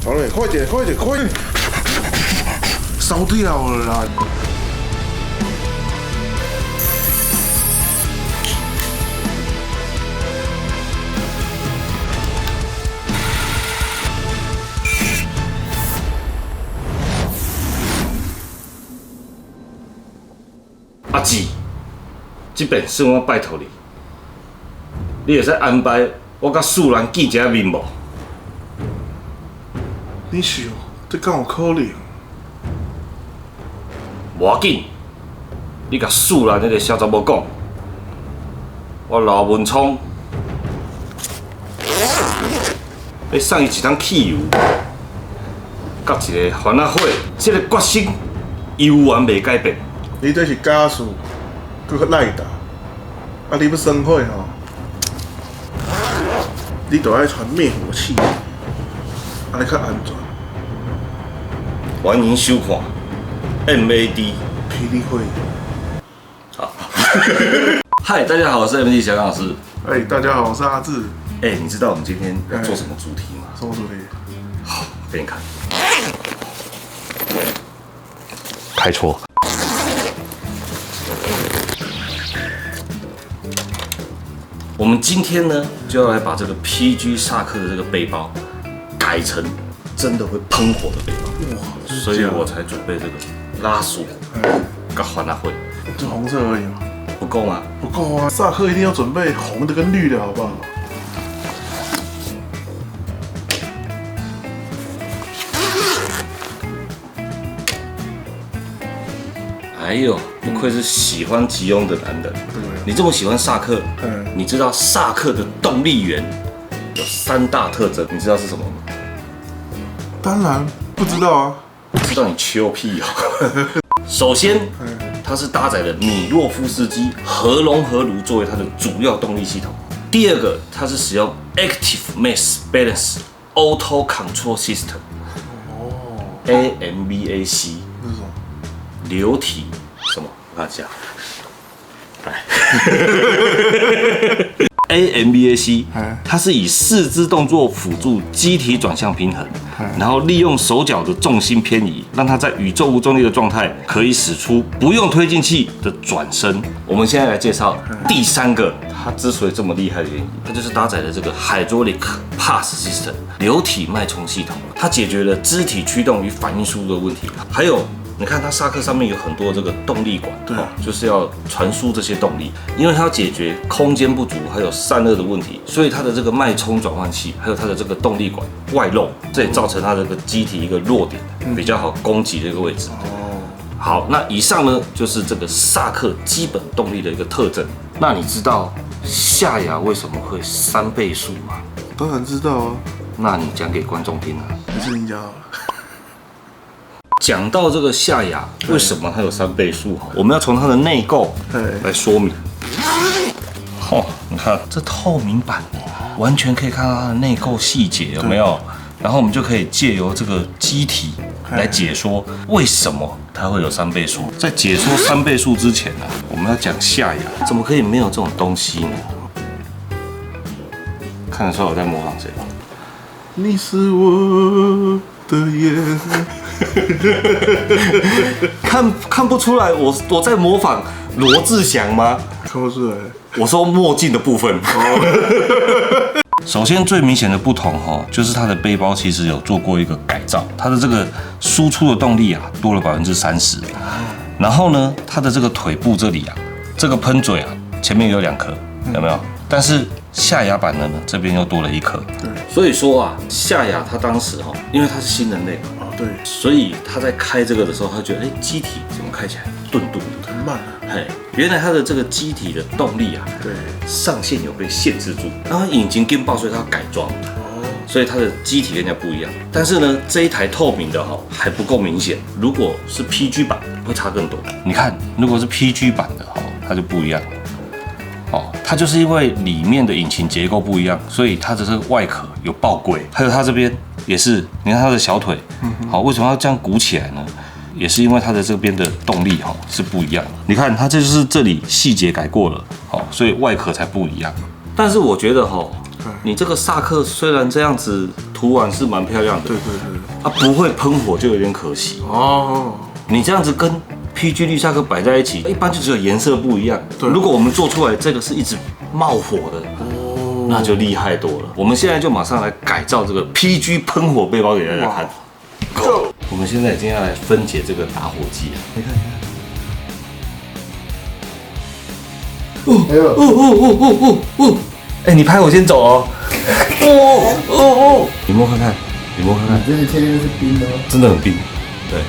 好嘞，快点，快点，快点！烧掉了啦！阿姊，这边算我拜托你，你会使安排我甲素兰见一下面无？你想，这敢有可能？无要紧，你甲素兰那个小查某讲，我老文聪要送伊一桶汽油，甲一个番仔火，这个决心永远袂改变。你这是假事，搁较赖打。啊，你要生火吼，你就爱传灭火器，安尼较安全。欢迎收看 MAD 霹雳会。好，嗨，大家好，我是 MAD 小刚老师。哎，大家好，我是阿志。你知道我们今天要做什么主题吗？什么主题？好，给你看。开错。我们今天呢，就要来把这个 PG 萨克的这个背包改成真的会喷火的背包。哇！所以我才准备这个拉锁，跟环拉会。就红色而已吗？不够吗？不够啊！萨克一定要准备红的跟绿的，好不好？哎呦，不愧是喜欢吉翁的男人。你这么喜欢萨克，你知道萨克的动力源有3大特征，你知道是什么吗？当然不知道啊。知道你秋屁哦。首先，它是搭载了米洛夫斯基核融合炉作为它的主要动力系统。第二个，它是使用 Active Mass Balance Auto Control System， AMBAC， 那是什么？流体什么？我看一下，来，AMBAC， 它是以4肢动作辅助机体转向平衡，然后利用手脚的重心偏移，让它在宇宙无重力的状态可以使出不用推进器的转身。我们现在来介绍第3个，它之所以这么厉害的原因，它就是搭载了这个 Hydraulic Pass System 流体脉冲系统，它解决了肢体驱动与反应速度的问题，还有。你看它萨克上面有很多这个动力管，对，就是要传输这些动力，因为它要解决空间不足还有散热的问题，所以它的这个脉冲转换器还有它的这个动力管外露，这也造成它这个机体一个弱点，比较好攻击的一个位置。好，那以上呢就是这个萨克基本动力的一个特征。那你知道夏亚为什么会3倍速吗？当然知道啊。那你讲给观众听啊。还是你讲好了。讲到这个夏亚，为什么它有3倍速？我们要从它的内构来说明。你看这透明版，完全可以看到它的内构细节，有没有？然后我们就可以借由这个机体来解说为什么它会有3倍速。在解说3倍速之前呢，我们要讲夏亚，怎么可以没有这种东西呢？看得出来我在模仿谁吗？你是我的眼。看不出来我在模仿罗志祥吗？看不出来。我说墨镜的部分。首先最明显的不同就是它的背包其实有做过一个改造，它的这个输出的动力啊多了30%，然后呢，它的这个腿部这里啊，这个喷嘴啊前面有2颗，有没有？但是夏亚版的呢，这边又多了1颗。对，所以说啊，夏亚它当时因为它是新人类。对，所以他在开这个的时候，他觉得机体怎么开起来顿顿的，很慢原来它的这个机体的动力啊，对，上限有被限制住，然后引擎跟爆，所以它要改装，所以它的机体跟人家不一样。但是呢，这一台透明的还不够明显，如果是 PG 版会差更多。你看，如果是 PG 版的它就不一样。它就是因为里面的引擎结构不一样，所以它的这个外壳有爆龟，还有它这边也是，你看它的小腿，为什么要这样鼓起来呢？也是因为它的这边的动力是不一样的。你看它这就是这里细节改过了，所以外壳才不一样。但是我觉得你这个萨克虽然这样子涂完是蛮漂亮的，对，啊不会喷火就有点可惜哦。你这样子跟 PG 绿萨克摆在一起，一般就只有颜色不一样。如果我们做出来这个是一直冒火的，那就厉害多了。我们现在就马上来改造这个 PG 喷火背包给大家看。Go！ 我们现在已经要来分解这个打火机了。你看。哎，你拍我先走哦。你摸看看，真的确定是冰的吗？真的很冰，对，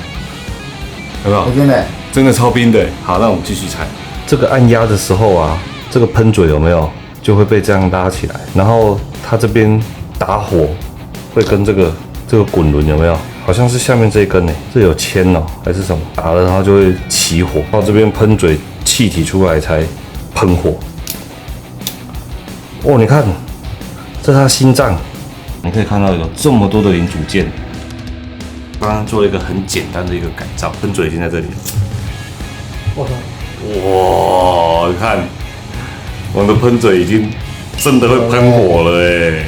有没有？真的，真的超冰的。好，那我们继续拆。这个按压的时候啊，这个喷嘴有没有就会被这样拉起来，然后它这边打火会跟这个滚轮有没有？好像是下面这一根呢，这有铅哦，还是什么？打了然后就会起火，到这边喷嘴气体出来才喷火。哦，你看，这是它心脏，你可以看到有这么多的零组件。刚刚做了一个很简单的一个改造，喷嘴已经在这里了。哇，你看，我们的喷嘴已经真的会喷火了哎！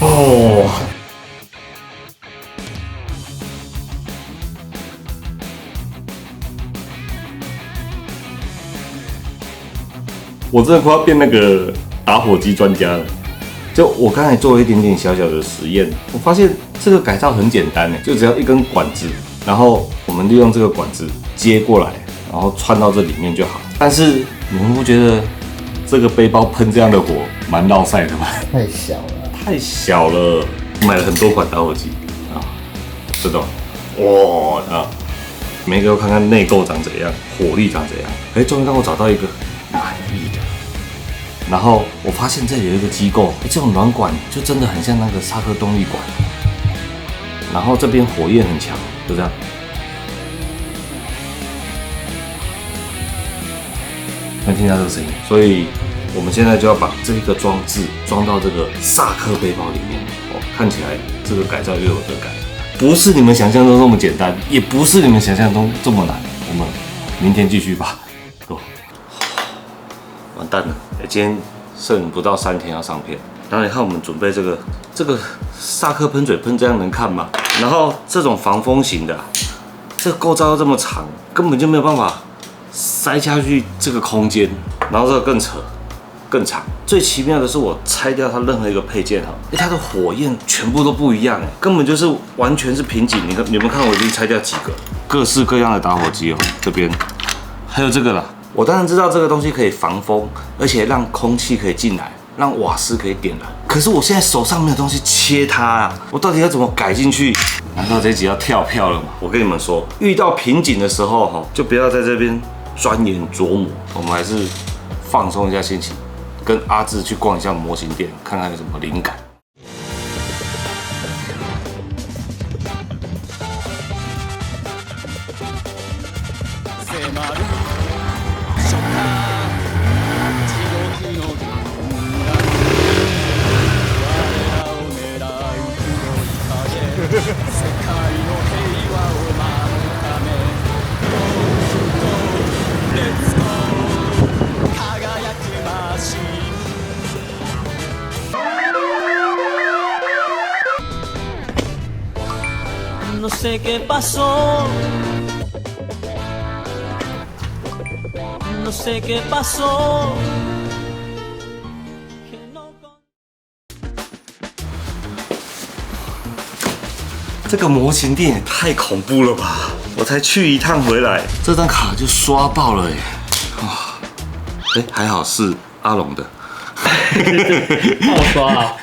哦。我真的快要变那个打火机专家了。就我刚才做了一点点小小的实验，我发现这个改造很简单诶，就只要一根管子，然后我们利用这个管子接过来，然后穿到这里面就好。但是你们不觉得这个背包喷这样的火蛮绕晒的吗？太小了，太小了。买了很多款打火机啊，这种哇啊，每一个都看看内构长怎样，火力长怎样。哎，终于让我找到一个满意的。然后我发现这里有一个机构，这种软管就真的很像那个萨克动力管。然后这边火焰很强，就这样。能听到这个声音，所以我们现在就要把这个装置装到这个萨克背包里面。哦，看起来这个改造又有的改，不是你们想象中那么简单，也不是你们想象中这么难。我们明天继续吧。哦，完蛋了，今天剩不到3天要上片。然后你看我们准备这个萨克喷嘴喷这样能看吗？然后这种防风型的，这个构造又这么长，根本就没有办法塞下去这个空间。然后这个更扯。更长，最奇妙的是我拆掉它任何一个配件哈，它的火焰全部都不一样哎，根本就是完全是瓶颈。你们看我已经拆掉几个各式各样的打火机哦，这边还有这个啦。我当然知道这个东西可以防风，而且让空气可以进来，让瓦斯可以点燃。可是我现在手上没有东西切它啊，我到底要怎么改进去？难道这集要跳票了吗？我跟你们说，遇到瓶颈的时候哈，就不要在这边钻研琢磨，我们还是放松一下心情。跟阿志去逛一下模型店，看看有什么灵感。No sé qué pasó, no sé qué pasó. 这个模型店也太恐怖了吧！我才去一趟回来，这张卡就刷爆了耶！啊，还好是阿龙的。帮我刷啊！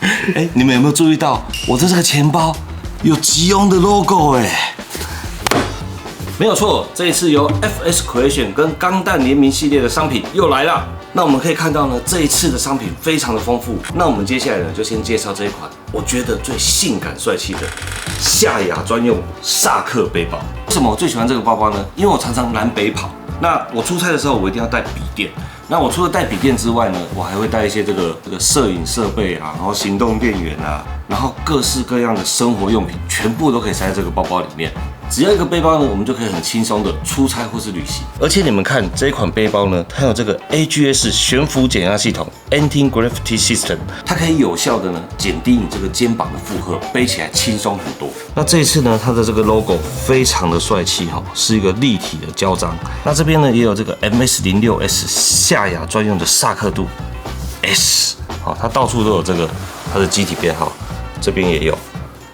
你们有没有注意到我的这个钱包？有吉翁的 logo 哎，没有错，这一次由 FS Creation 跟钢弹联名系列的商品又来了。那我们可以看到呢，这一次的商品非常的丰富。那我们接下来呢，就先介绍这一款我觉得最性感帅气的夏亚专用萨克背包。为什么我最喜欢这个包包呢？因为我常常南北跑，那我出差的时候我一定要带笔电。那我除了带笔电之外呢，我还会带一些这个摄影设备啊，然后行动电源啊，然后各式各样的生活用品，全部都可以塞在这个包包里面。只要一个背包呢，我们就可以很轻松的出差或是旅行。而且你们看这一款背包呢，它有这个 AGS 悬浮减压系统 Anti-Gravity System， 它可以有效的呢减低你这个肩膀的负荷，背起来轻松很多。那这一次呢，它的这个 logo 非常的帅气哈，是一个立体的胶章。那这边呢也有这个 MS06S 夏雅专用的萨克度 S， 好，它到处都有这个它的机体编号，这边也有。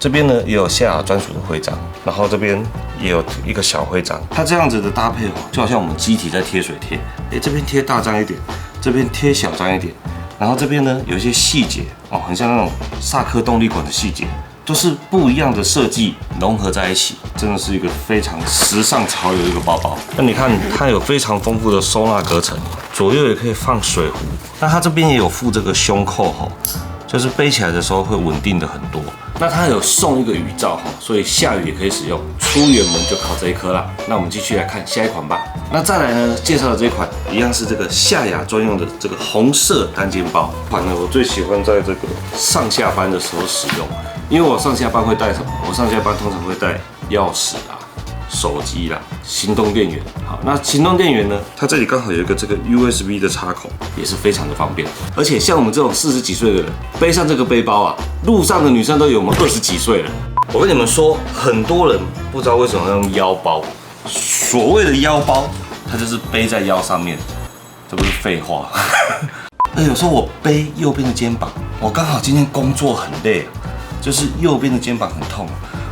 这边呢也有夏雅专属的徽章，然后这边也有一个小徽章。它这样子的搭配哦，就好像我们机体在贴水贴，这边贴大张一点，这边贴小张一点，然后这边呢有一些细节哦，很像那种萨克动力管的细节，都是不一样的设计融合在一起，真的是一个非常时尚潮流的一个包包。那你看它有非常丰富的收纳隔层，左右也可以放水壶。那它这边也有附这个胸扣哈，就是背起来的时候会稳定的很多。那它有送一个雨罩哈，所以下雨也可以使用，出远门就靠这一颗啦。那我们继续来看下一款吧。那再来呢，介绍的这一款一样是这个夏雅专用的这个红色单肩包款呢，我最喜欢在这个上下班的时候使用，因为我上下班会带什么？我上下班通常会带钥匙啊、手机啦、行动电源。好，那行动电源呢，它这里刚好有一个这个 USB 的插口，也是非常的方便。而且像我们这种40几岁的人，背上这个背包啊，路上的女生都有我们20几岁了。我跟你们说，很多人不知道为什么要用腰包。所谓的腰包，它就是背在腰上面，这不是废话。有时候我背右边的肩膀，我刚好今天工作很累，就是右边的肩膀很痛，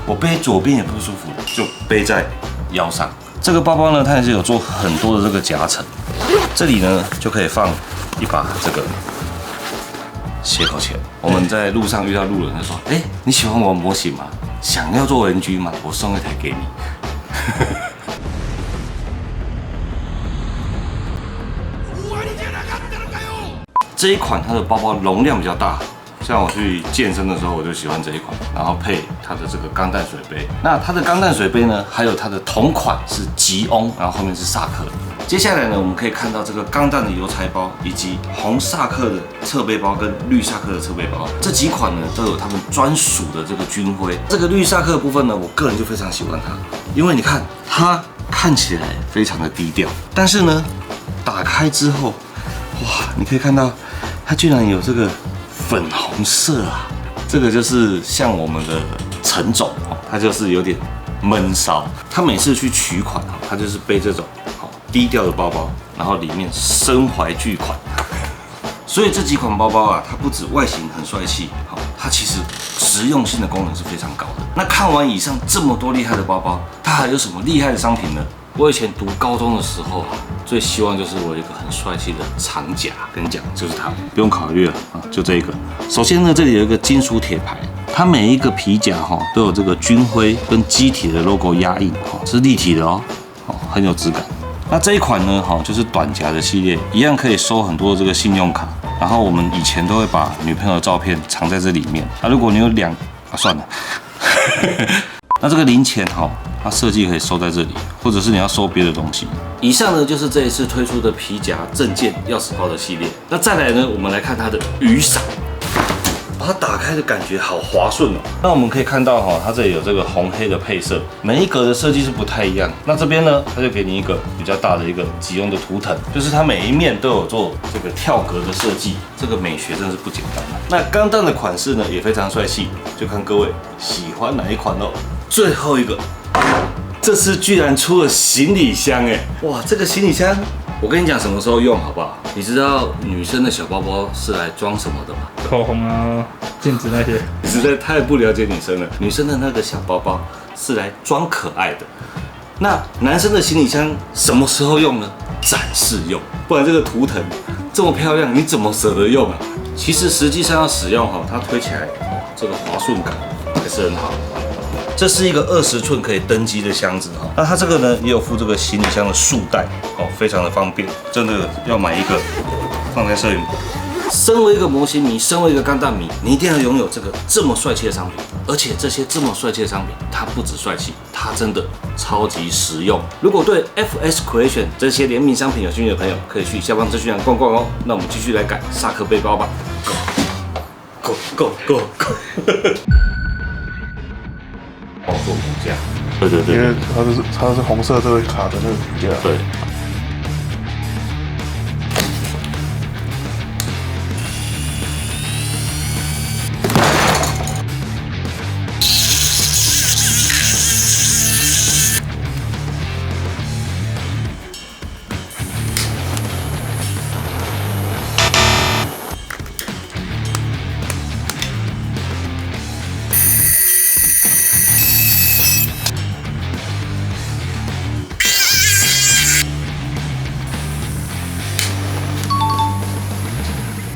我背左边也不舒服，就背在腰上。这个包包呢，它也是有做很多的这个夹层，这里呢就可以放一把这个斜口钳。我们在路上遇到路人，他说：“你喜欢我模型吗？想要做NG吗？我送一台给你。”这一款它的包包容量比较大，像我去健身的时候，我就喜欢这一款，然后配它的这个钢弹水杯。那它的钢弹水杯呢，还有它的同款是吉翁，然后后面是萨克。接下来呢，我们可以看到这个钢弹的邮差包，以及红萨克的侧背包跟绿萨克的侧背包，这几款呢都有他们专属的这个军徽。这个绿萨克的部分呢，我个人就非常喜欢它，因为你看它看起来非常的低调，但是呢，打开之后，哇，你可以看到它居然有这个粉红色啊，这个就是像我们的陈总哦，他就是有点闷骚。他每次去取款哦，他就是背这种低调的包包，然后里面身怀巨款。所以这几款包包啊，它不止外形很帅气，它其实实用性的功能是非常高的。那看完以上这么多厉害的包包，它还有什么厉害的商品呢？我以前读高中的时候啊，最希望就是我有一个很帅气的长夹，跟你讲就是它，不用考虑了啊，就这一个。首先呢，这里有一个金属铁牌，它每一个皮夹都有这个军徽跟机体的 logo 压印，是立体的哦，很有质感。那这一款呢，就是短夹的系列，一样可以收很多的这个信用卡。然后我们以前都会把女朋友的照片藏在这里面。那如果你有算了。那这个零钱它设计可以收在这里，或者是你要收别的东西。以上呢就是这一次推出的皮夹、证件、钥匙包的系列。那再来呢，我们来看它的雨伞。它打开的感觉好滑顺哦。那我们可以看到它这里有这个红黑的配色，每一格的设计是不太一样。那这边呢，它就给你一个比较大的一个吉翁的图腾，就是它每一面都有做这个跳格的设计，这个美学真的是不简单啊。那钢弹的款式呢也非常帅气，就看各位喜欢哪一款喽。最后一个，这次居然出了行李箱哇，这个行李箱。我跟你讲什么时候用好不好？你知道女生的小包包是来装什么的吗？口红啊、镜子那些。你实在太不了解女生了。女生的那个小包包是来装可爱的。那男生的行李箱什么时候用呢？展示用。不然这个图腾这么漂亮，你怎么舍得用啊？其实实际上要使用它推起来这个滑顺感还是很好。这是一个20寸可以登机的箱子那它这个呢也有附这个行李箱的束带非常的方便，真的要买一个放在摄影棚。身为一个模型迷，身为一个钢弹迷，你一定要拥有这么帅气的商品。而且这些这么帅气的商品，它不止帅气，它真的超级实用。如果对 FS Creation 这些联名商品有兴趣的朋友，可以去下方资讯栏逛逛哦。那我们继续来改萨克背包吧。Go！做骨架。对对对因为它是红色这个卡的那个骨架。对。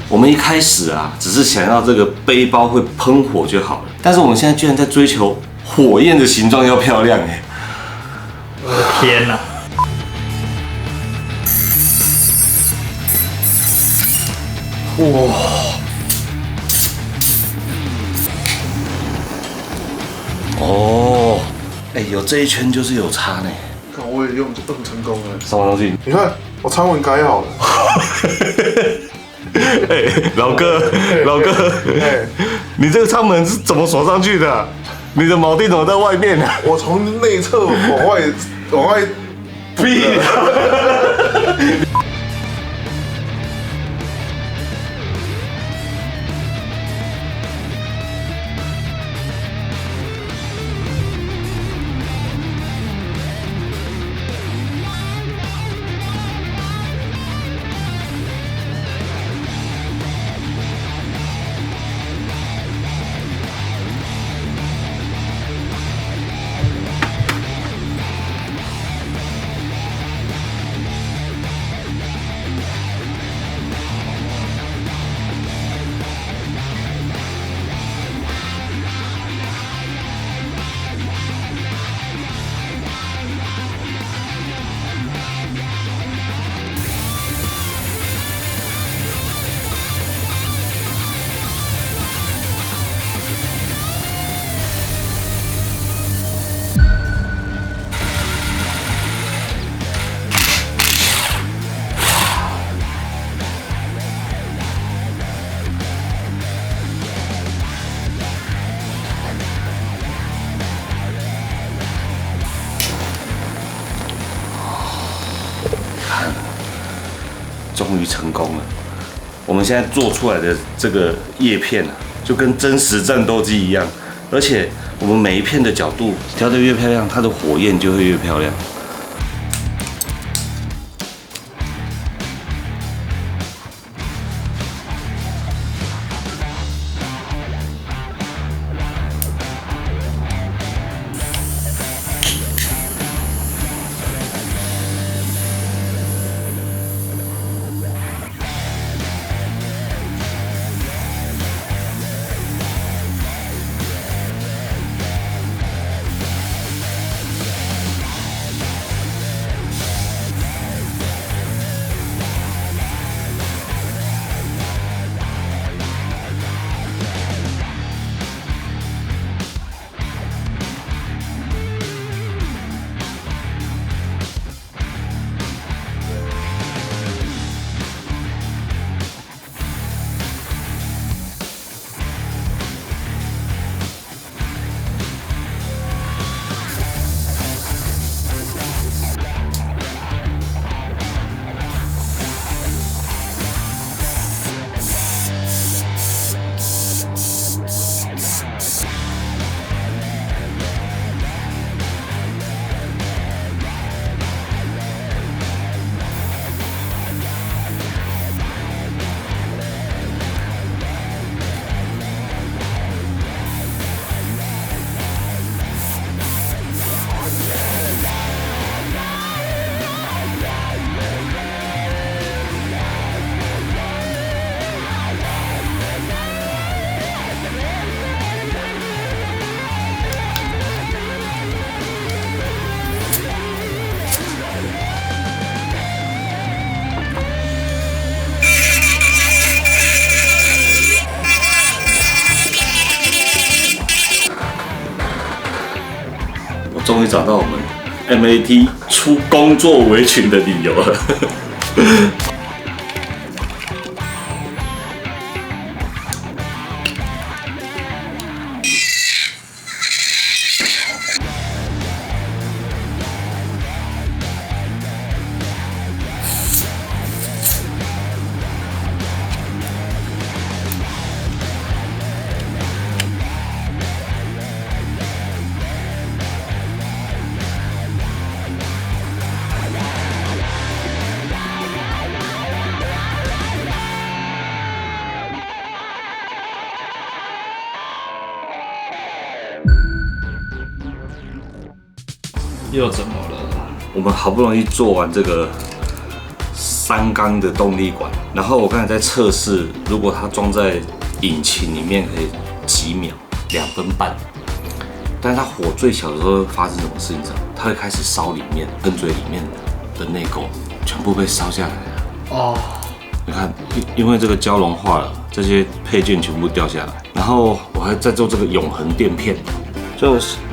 我们一开始啊，只是想要这个背包会喷火就好了，但是我们现在居然在追求火焰的形状要漂亮哎！我的天哪！哇！哦，哎，有这一圈就是有差呢。看我也用成功了。什么东西？你看我舱门改好了。哎，老哥，你这个舱门是怎么锁上去的？你的铆钉怎么在外面呢？我从内侧往外屁！终于成功了！我们现在做出来的这个叶片啊，就跟真实战斗机一样，而且我们每一片的角度调得越漂亮，它的火焰就会越漂亮。终于找到我们 MAT 出工作围裙的理由了。又怎么了？我们好不容易做完这个3缸的动力管，然后我刚才在测试，如果它装在引擎里面可以几秒，2分半。但是它火最小的时候发生什么事情？它会开始烧里面喷嘴里面的内钩，全部被烧下来了。哦，你看，因为这个胶融化了，这些配件全部掉下来。然后我还在做这个永恒垫片，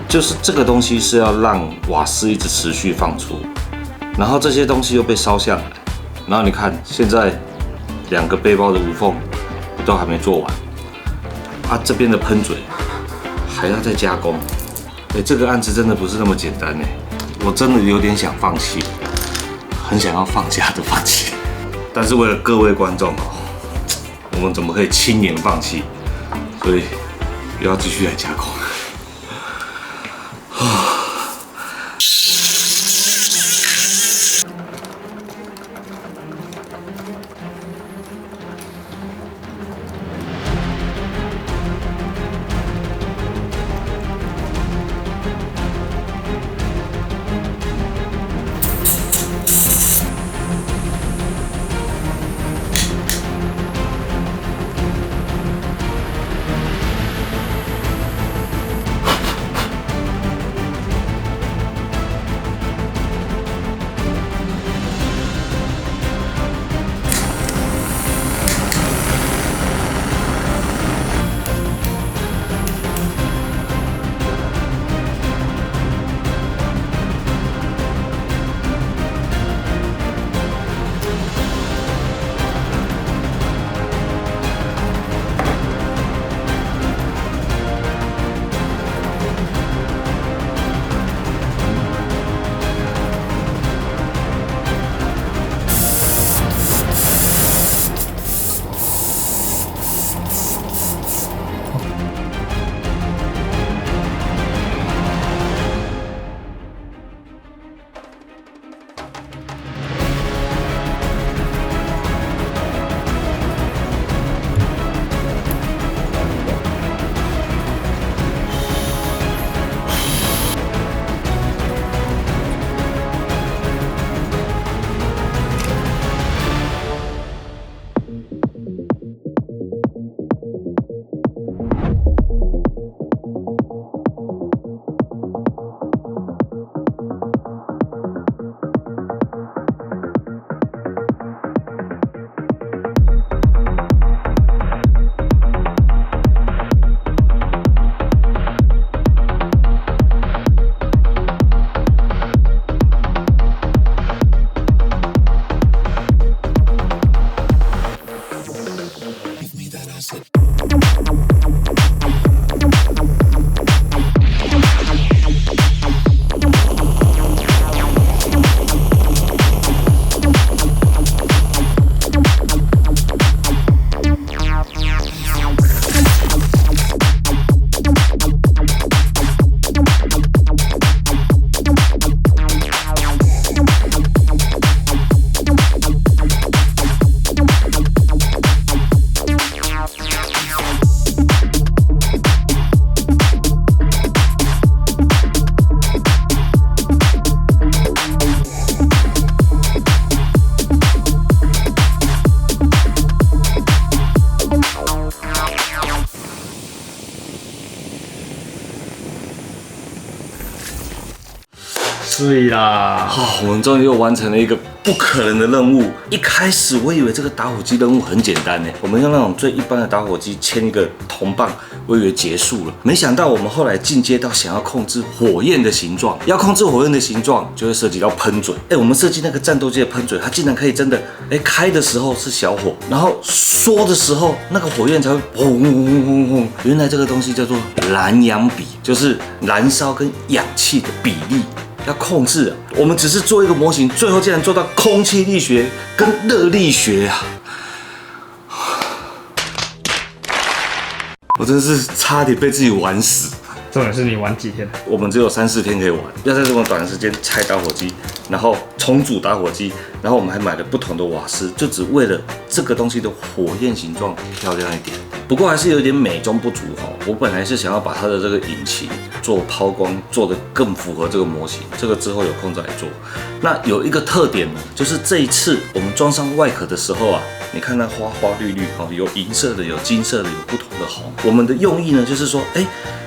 就是这个东西是要让瓦斯一直持续放出，然后这些东西又被烧下来。然后你看，现在2个背包的无缝都还没做完，啊，这边的喷嘴还要再加工。这个案子真的不是那么简单哎，我真的有点想放弃，很想要放假的放弃，但是为了各位观众哦，我们怎么可以轻言放弃？所以又要继续来加工。对啦，好，我们终于又完成了一个不可能的任务。一开始我以为这个打火机任务很简单呢，我们用那种最一般的打火机牵一个铜棒，我以为结束了。没想到我们后来进阶到想要控制火焰的形状，要控制火焰的形状，就会涉及到喷嘴。我们设计那个战斗机的喷嘴，它竟然可以真的，开的时候是小火，然后缩的时候那个火焰才会轰轰轰轰轰。原来这个东西叫做燃氧比，就是燃烧跟氧气的比例。要控制我们只是做一个模型，最后竟然做到空气力学跟热力学啊！我真是差点被自己玩死。重点是你玩几天？我们只有3、4天可以玩，要在这么短的时间拆打火机，然后重组打火机，然后我们还买了不同的瓦斯，就只为了这个东西的火焰形状漂亮一点。不过还是有点美中不足哈。我本来是想要把它的这个引擎做抛光，做得更符合这个模型，这个之后有空再来做。那有一个特点呢，就是这一次我们装上外壳的时候啊，你看那花花绿绿哦，有银色的，有金色的，有不同的红。我们的用意呢，就是说，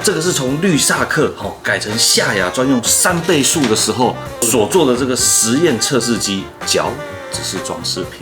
这个是从绿萨克改成夏亚专用3倍速的时候所做的这个实验测试机，脚只是装饰品。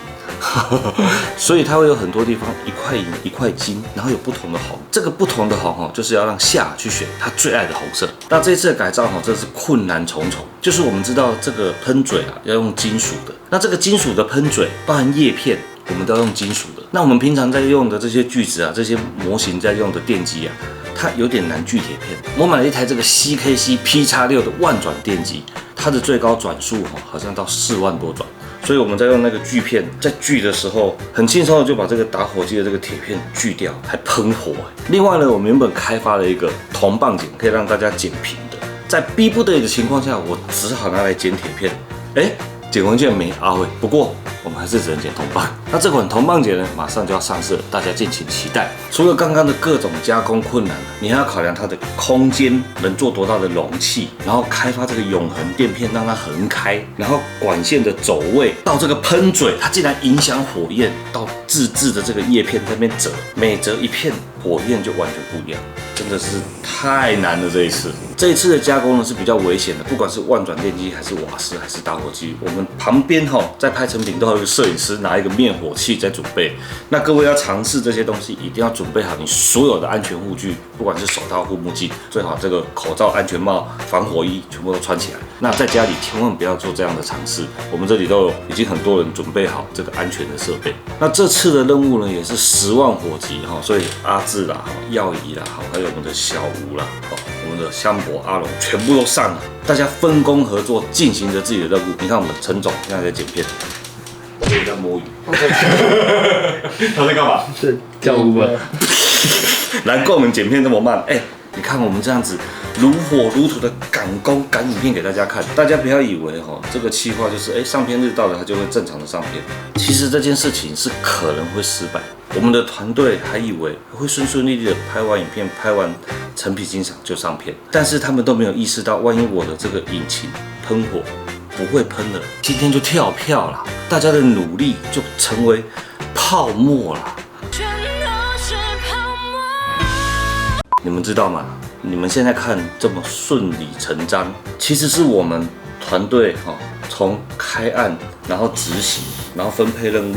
所以它会有很多地方一块银一块金，然后有不同的红。这个不同的红就是要让夏去选他最爱的红色。那这次的改造真是困难重重。就是我们知道这个喷嘴啊要用金属的，那这个金属的喷嘴包含叶片，我们都要用金属的。那我们平常在用的这些锯子啊，这些模型在用的电机啊，它有点难锯铁片。我买了一台这个 CKC PX6的万转电机，它的最高转速好像到4万多转。所以我们在用那个锯片，在锯的时候，很轻松的就把这个打火机的这个铁片锯掉，还喷火。另外呢，我们原本开发了一个铜棒剪，可以让大家剪平的。在逼不得已的情况下，我只好拿来剪铁片。剪完竟然没凹不过我们还是只能剪铜棒。那这款铜棒剪呢，马上就要上市了，大家敬请期待。除了刚刚的各种加工困难，你还要考量它的空间能做多大的容器，然后开发这个永恒垫片让它横开，然后管线的走位到这个喷嘴，它竟然影响火焰，到自制的这个叶片在那边折，每折一片火焰就完全不一样。真的是太难了。这一次的加工呢是比较危险的，不管是万转电机还是瓦斯还是打火机，我们旁边在拍成品都有一个摄影师拿一个灭火器在准备。那各位要尝试这些东西，一定要准备好你所有的安全护具，不管是手套、护目镜，最好这个口罩、安全帽、防火衣全部都穿起来。那在家里千万不要做这样的尝试，我们这里都有已经很多人准备好这个安全的设备。那这次的任务呢也是10万火急所以阿志啦、耀仪啦，还有我们的小吴啦，我们的香博、阿龙全部都上了，大家分工合作进行着自己的任务。你看我们陈总现在在剪片，我在摸鱼，他在干嘛？是叫Uber。难怪我们剪片这么慢。你看我们这样子如火如荼的赶工赶影片给大家看，大家不要以为这个企划就是上片日到了它就会正常的上片，其实这件事情是可能会失败。我们的团队还以为会顺顺利利的拍完影片，拍完成品欣赏就上片，但是他们都没有意识到，万一我的这个引擎喷火不会喷了，今天就跳票了，大家的努力就成为泡沫了。你们知道吗？你们现在看这么顺理成章，其实是我们团队从开案，然后执行，然后分配任务，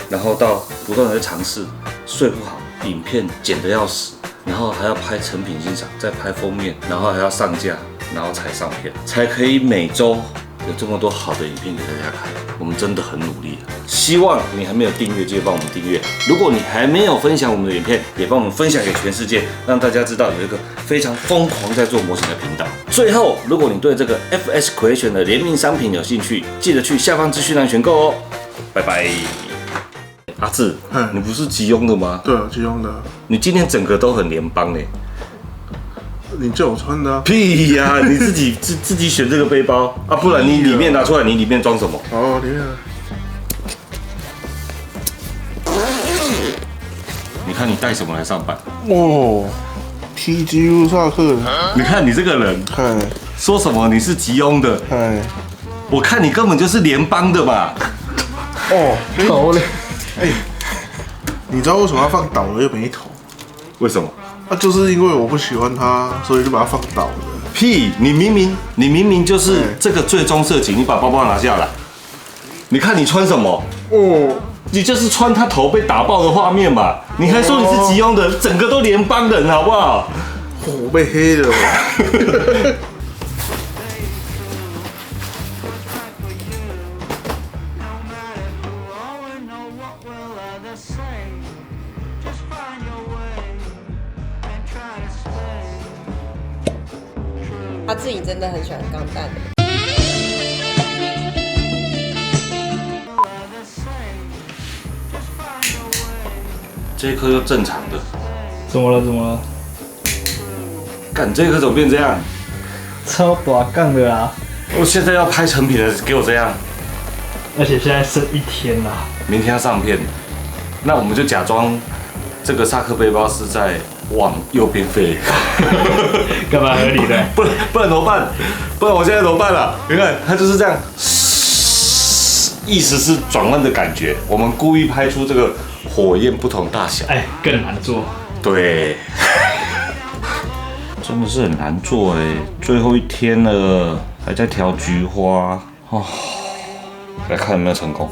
然后到不断的在尝试，睡不好，影片剪得要死，然后还要拍成品欣赏，再拍封面，然后还要上架，然后才上片，才可以每周有这么多好的影片给大家看。我们真的很努力了，希望你还没有订阅，记得帮我们订阅。如果你还没有分享我们的影片，也帮我们分享给全世界，让大家知道有一个非常疯狂在做模型的频道。最后，如果你对这个 FS Creation 的联名商品有兴趣，记得去下方资讯栏选购哦。拜拜。阿志，你不是吉翁的吗？对，吉翁的。你今天整个都很联邦嘞。你叫我穿的屁呀！你自己选这个背包啊，不然你里面拿出来，你里面装什么？里面。你看你带什么来上班？TGU 萨克。你看你这个人，说什么你是吉翁的？我看你根本就是联邦的嘛。头嘞。你知道为什么要放倒了又没头？为什么？就是因为我不喜欢它，所以就把它放倒了。屁！你明明就是这个最终设计，你把包包拿下来。你看你穿什么？你就是穿他头被打爆的画面嘛。你还说你是吉翁的，整个都联邦人，好不好？我被黑了。他自己真的很喜欢钢弹的。这一颗就正常的。怎么了？干这颗怎么变这样？超短杠的啦，我现在要拍成品了，给我这样，而且现在剩1天啦。明天要上片，那我们就假装这个萨克背包是在往右边飞，干嘛合理的？不然怎么办？不然我现在怎么办了？你看它就是这样，意思是转弯的感觉。我们故意拍出这个火焰不同大小，哎，更难做。对，真的是很难做哎，最后1天了，还在调菊花哦，来看有没有成功。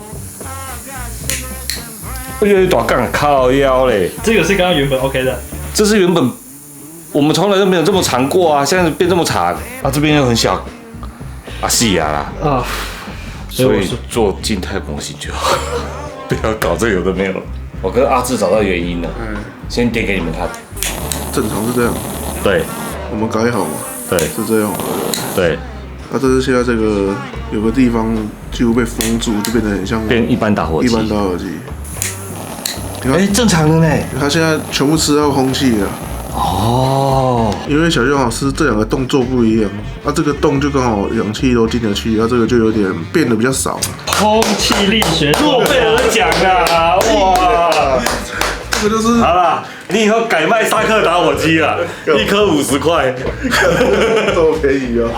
哎呦，短杠靠腰嘞！这个是刚刚原本 OK 的，这是原本我们从来都没有这么长过啊，现在变这么长啊，这边又很小啊，是呀啦，啊，所以做静态模型就好，不要搞这有的没有。我跟阿志找到原因了，先点给你们看。正常是这样，对我们改好嘛，对是这样。对，但是现在这个有个地方几乎被封住，就变得很像变一般打火机。一般打火机。你看，正常的呢。它现在全部吃到空气了。哦，因为小熊老师这2个动作不一样，这个洞就刚好氧气都进得去，这个就有点变得比较少。空气力学诺贝尔奖啊！哇，这个就是好啦，你以后改卖沙克打火机啊，1颗50块，这么便宜哦。